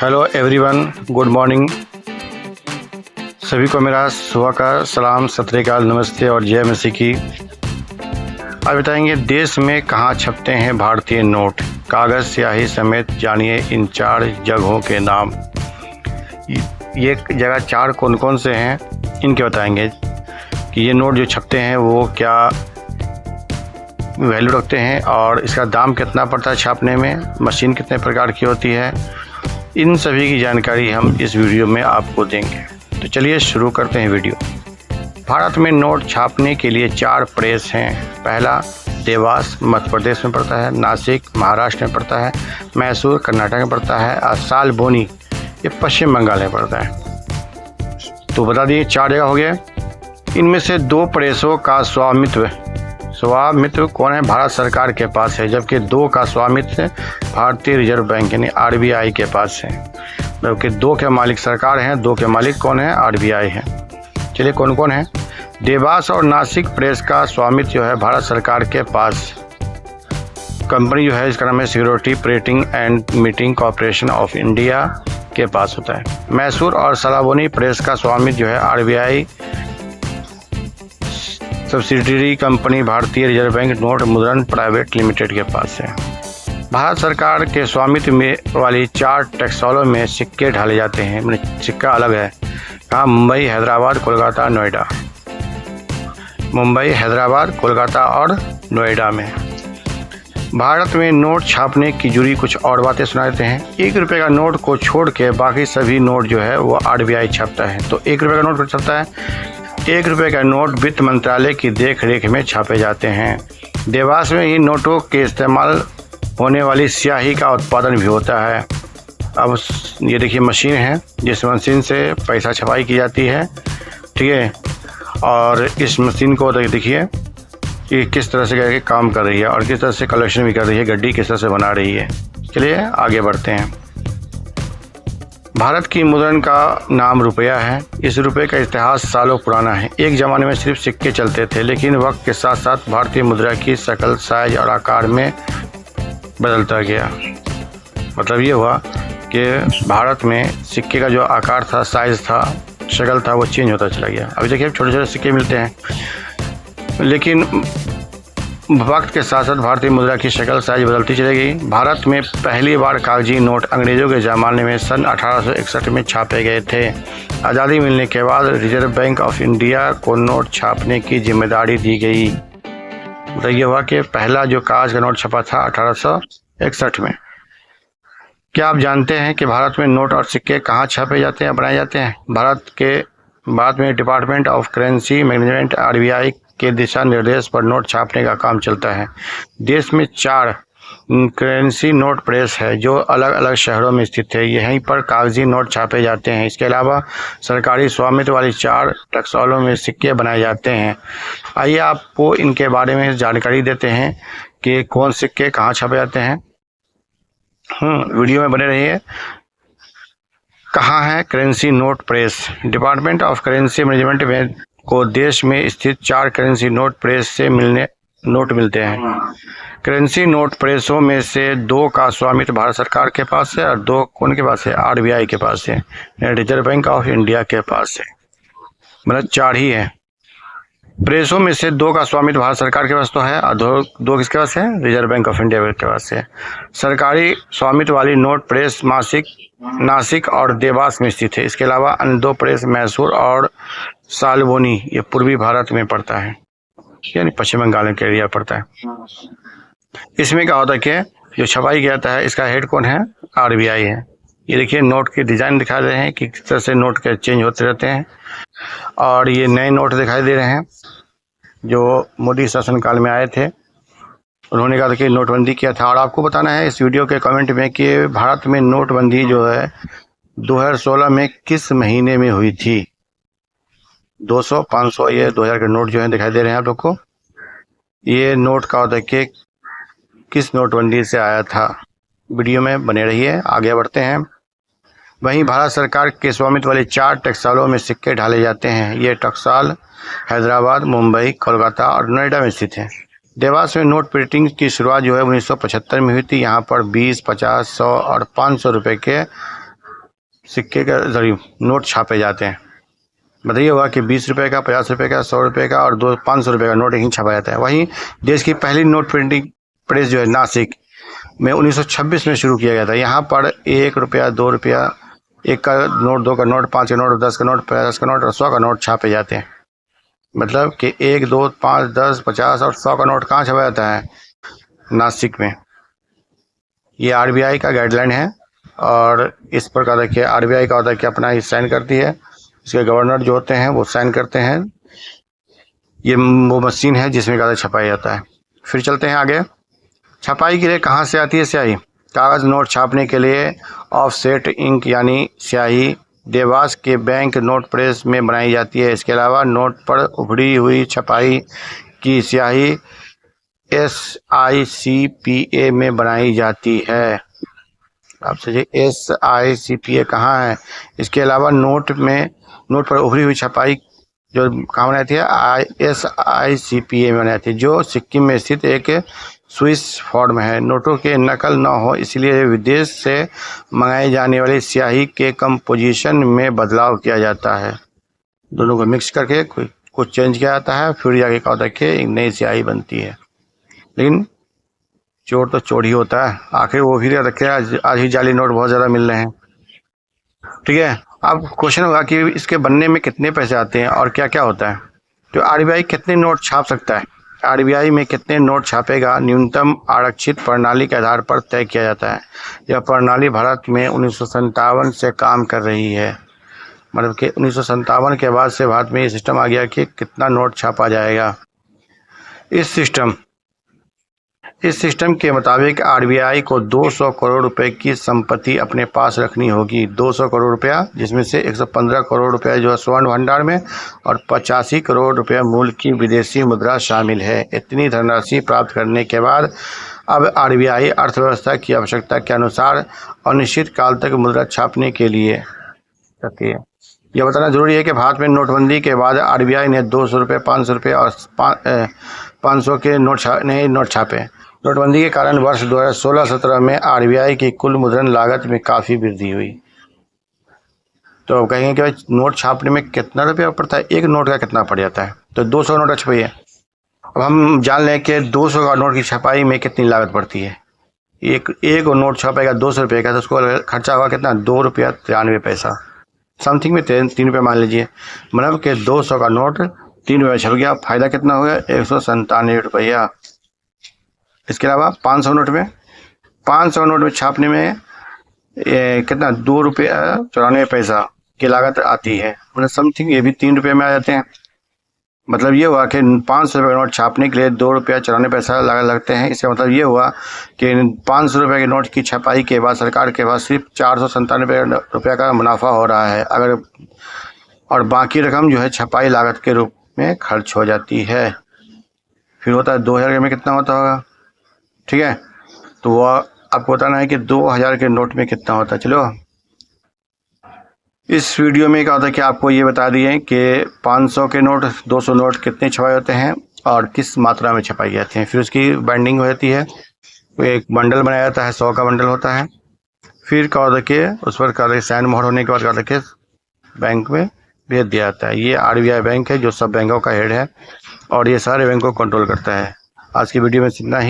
Hello everyone, good morning. सभी को मेरा सुबह का सलाम, सत श्री अकाल, नमस्ते और जय मसीह की। आज बताएंगे देश में कहाँ छपते हैं भारतीय नोट, कागज़ स्याही समेत जानिए इन 4 जगहों के नाम। ये जगह 4 कौन कौन से हैं इनके बताएंगे कि ये नोट जो छपते हैं वो क्या वैल्यू रखते हैं और इसका दाम कितना पड़ता है छापने में, मशीन कितने प्रकार की होती है, इन सभी की जानकारी हम इस वीडियो में आपको देंगे। तो चलिए शुरू करते हैं वीडियो। भारत में नोट छापने के लिए 4 प्रेस हैं। पहला देवास मध्य प्रदेश में पड़ता है, नासिक महाराष्ट्र में पड़ता है, मैसूर कर्नाटक में पड़ता है और सालबोनी ये पश्चिम बंगाल में पड़ता है। तो बता दिए 4 जगह हो गए। इनमें से 2 प्रेसों का स्वामित्व कौन है? भारत सरकार के पास है, जबकि 2 का स्वामित्व भारतीय रिजर्व बैंक यानी आरबीआई के पास है। जबकि 2 के मालिक सरकार हैं, 2 के मालिक कौन है? आरबीआई है। चलिए कौन कौन है? देवास और नासिक प्रेस का स्वामित्व जो है भारत सरकार के पास। कंपनी जो है इसका नाम है security printing and meeting corporation of India के पास होता है। मैसूर और सालबोनी प्रेस का स्वामित्व जो है आरबीआई सब्सिडियरी कंपनी भारतीय रिजर्व बैंक नोट मुद्रण प्राइवेट लिमिटेड के पास है। भारत सरकार के स्वामित्व में वाली 4 टकसालों में सिक्के ढाले जाते हैं। सिक्का अलग है। कहाँ? मुंबई, हैदराबाद, कोलकाता, नोएडा। मुंबई, हैदराबाद, कोलकाता और नोएडा में। भारत में नोट छापने की जुड़ी कुछ और बातें सुना देते हैं। 1 रुपये का नोट को छोड़ के बाकी सभी नोट जो है वो आरबीआई छापता है। तो 1 रुपये का नोट छपता है। 1 रुपये का नोट वित्त मंत्रालय की देख रेख में छापे जाते हैं। देवास में ही नोटों के इस्तेमाल होने वाली स्याही का उत्पादन भी होता है। अब ये देखिए मशीन है, जिस मशीन से पैसा छपाई की जाती है, ठीक है। और इस मशीन को देखिए कि किस तरह से करके काम कर रही है और किस तरह से कलेक्शन भी कर रही है, गड्डी किस तरह से बना रही है। चलिए आगे बढ़ते हैं। भारत की मुद्रण का नाम रुपया है। इस रुपये का इतिहास सालों पुराना है। एक ज़माने में सिर्फ सिक्के चलते थे, लेकिन वक्त के साथ साथ भारतीय मुद्रा की शक्ल, साइज और आकार में बदलता गया। मतलब ये हुआ कि भारत में सिक्के का जो आकार था, साइज था, शक्ल था, वो चेंज होता चला गया। अभी देखिए छोटे छोटे सिक्के मिलते हैं, लेकिन वक्त के साथ साथ भारतीय मुद्रा की शक्ल, साइज बदलती चली गई। भारत में पहली बार कागजी नोट अंग्रेजों के ज़माने में सन 1861 में छापे गए थे। आज़ादी मिलने के बाद रिजर्व बैंक ऑफ इंडिया को नोट छापने की जिम्मेदारी दी गई। तो ये हुआ कि पहला जो कागज का नोट छपा था 1861 में। क्या आप जानते हैं कि भारत में नोट और सिक्के कहाँ छापे जाते हैं, बनाए जाते हैं? भारत के बाद में department of currency management RBI के दिशा निर्देश पर नोट छापने का काम चलता है। देश में 4 करेंसी नोट प्रेस है जो अलग अलग शहरों में स्थित है। यहीं पर कागजी नोट छापे जाते हैं। इसके अलावा सरकारी स्वामित्व वाली 4 टकसालों में सिक्के बनाए जाते हैं। आइए आपको इनके बारे में जानकारी देते हैं कि कौन सिक्के कहाँ छापे जाते हैं। वीडियो में बने रहिए। कहाँ है currency note press? Department of currency management में को देश में स्थित 4 करेंसी नोट प्रेस से नोट मिलते हैं। करेंसी नोट प्रेसों में से 2 का स्वामित्व भारत सरकार के पास है और 2 कौन के पास है? आरबीआई के पास है, रिजर्व बैंक ऑफ इंडिया के पास है। मतलब 4 ही है। प्रेसों में से 2 का स्वामित्व भारत सरकार के पास तो है और 2 किसके पास है? रिजर्व बैंक ऑफ इंडिया के पास है। सरकारी स्वामित्व वाली नोट प्रेस नासिक और देवास में स्थित है। इसके अलावा अन्य 2 प्रेस मैसूर और सालबोनी ये पूर्वी भारत में पड़ता है, यानी पश्चिम बंगाल के एरिया पड़ता है। इसमें क्या होता है कि जो छपाई किया जाता है इसका हेड कौन है? आरबीआई है। ये देखिए नोट के डिज़ाइन दिखा रहे हैं कि किस तरह से नोट के चेंज होते रहते हैं। और ये नए नोट दिखाई दे रहे हैं जो मोदी शासनकाल में आए थे। उन्होंने कहा था कि नोटबंदी किया था। और आपको बताना है इस वीडियो के कमेंट में कि भारत में नोटबंदी जो है 2016 में किस महीने में हुई थी। 200, 500 ये 2000 के नोट जो है दिखाई दे रहे हैं आप लोग को। ये नोट का होता है कि किस नोटबंदी से आया था। वीडियो में बने रहिए। आगे बढ़ते हैं। वहीं भारत सरकार के स्वामित्व वाले 4 टकसालों में सिक्के ढाले जाते हैं। ये टकसाल हैदराबाद, मुंबई, कोलकाता और नोएडा में स्थित है। देवास में नोट प्रिंटिंग की शुरुआत जो है 1975 में हुई थी। यहाँ पर 20, 50, 100 और 500 रुपये के सिक्के के जरिए नोट छापे जाते हैं। बताइए हुआ कि 20 रुपये का, 50 रुपये का, 100 रुपये का और 500 रुपये का नोट यहीं छापा जाता है। वहीं देश की पहली नोट प्रिंटिंग प्रेस जो है नासिक में 1926 में शुरू किया गया था। यहाँ पर 1 रुपया, 2 रुपया, 1 का नोट, 2 का नोट, 5 का नोट, 10 का नोट, 50 का नोट और 100 का नोट छापे जाते हैं। मतलब कि 1, 2, 5, 10, 50 और 100 का नोट कहाँ छपा जाता है? नासिक में। ये आरबीआई का गाइडलाइन है और इस प्रकार देखिए आरबीआई का होता है कि अपना ही साइन करती है, इसके गवर्नर जो होते हैं वो साइन करते हैं। ये वो मशीन है जिसमें कागज छपाया जाता है। फिर चलते हैं आगे। छपाई के लिए कहाँ से आती है स्याही? कागज़ नोट छापने के लिए ऑफसेट इंक यानी स्याही देवास के बैंक नोट प्रेस में बनाई जाती है। इसके अलावा नोट पर उभरी हुई छपाई की स्याही SICPA में बनाई जाती है। आप सोचिए SICPA कहाँ है? इसके अलावा नोट पर उभरी हुई छपाई जो कहाँ बनाई है? SICPA में बनाई थी, जो सिक्किम में स्थित एक स्विस फॉर्म है। नोटों के नकल न हो इसलिए विदेश से मंगाई जाने वाली स्याही के कंपोजिशन में बदलाव किया जाता है। दोनों को मिक्स करके कुछ चेंज किया जाता है, फिर जाके क्या होता है कि एक नई स्याही बनती है। लेकिन चोर तो चोर ही होता है, आखिर वो भी रखे। आज ही जाली नोट बहुत ज़्यादा मिल रहे हैं। ठीक है, अब क्वेश्चन होगा कि इसके बनने में कितने पैसे आते हैं और क्या क्या होता है। तो आरबीआई कितने नोट छाप सकता है? आरबीआई में कितने नोट छापेगा न्यूनतम आरक्षित प्रणाली के आधार पर तय किया जाता है। यह प्रणाली भारत में 1957 से काम कर रही है। मतलब कि 1957 के बाद से भारत में ये सिस्टम आ गया कि कितना नोट छापा जाएगा। इस सिस्टम के मुताबिक आरबीआई को 200 करोड़ रुपए की संपत्ति अपने पास रखनी होगी। 200 करोड़ रुपया, जिसमें से 115 करोड़ रुपया जो है स्वर्ण भंडार में और 85 करोड़ रुपया मूल्य की विदेशी मुद्रा शामिल है। इतनी धनराशि प्राप्त करने के बाद अब आरबीआई अर्थव्यवस्था की आवश्यकता के अनुसार अनिश्चित काल तक मुद्रा छापने के लिए करती है। यह बताना जरूरी है कि भारत में नोटबंदी के बाद आरबीआई ने 200 रुपये, 500 रुपये और 500 के नोट छापे। नोटबंदी के कारण वर्ष 2016-17 में आरबीआई की कुल मुद्रण लागत में काफ़ी वृद्धि हुई। तो अब कहेंगे कि भाई नोट छापने में कितना रुपया पड़ता है, एक नोट का कितना पड़ जाता है? तो 200 नोट छपाइए। अब हम जान लें कि 200 का नोट की छपाई में कितनी लागत पड़ती है। एक नोट छपेगा 200 रुपये का, तो उसको खर्चा होगा कितना? 2 रुपया 93 पैसा, समथिंग में 3 रुपये मान लीजिए। मतलब कि 200 का नोट 3 रुपये छप गया। फायदा कितना हो गया? 197 रुपया। इसके अलावा 500 नोट में छापने में कितना? 2 रुपया 94 पैसा की लागत आती है। मतलब समथिंग ये भी 3 रुपये में आ जाते हैं। मतलब ये हुआ कि 500 रुपये का नोट छापने के लिए 2 रुपया 94 पैसा लागत लगते हैं। इसका मतलब ये हुआ कि 500 रुपये के नोट की छपाई के बाद सरकार के पास सिर्फ 497 रुपये का मुनाफा हो रहा है, और बाकी रकम जो है छपाई लागत के रूप में खर्च हो जाती है। फिर होता है 2000 में कितना होता होगा। ठीक है, तो वो आपको बताना है कि 2000 के नोट में कितना होता है। चलो, इस वीडियो में क्या होता है कि आपको ये बता दिए कि 500 के नोट, 200 नोट कितने छपाए होते हैं और किस मात्रा में छपाई जाती हैं। फिर उसकी बाइंडिंग हो जाती है, एक बंडल बनाया जाता है, 100 का बंडल होता है। फिर क्या होता है कि उस पर साइन मोहर होने के बाद क्या होता है कि बैंक में भेज दिया जाता है। ये आरबीआई बैंक है जो सब बैंकों का हेड है और ये सारे बैंक को कंट्रोल करता है। आज की वीडियो में इतना ही।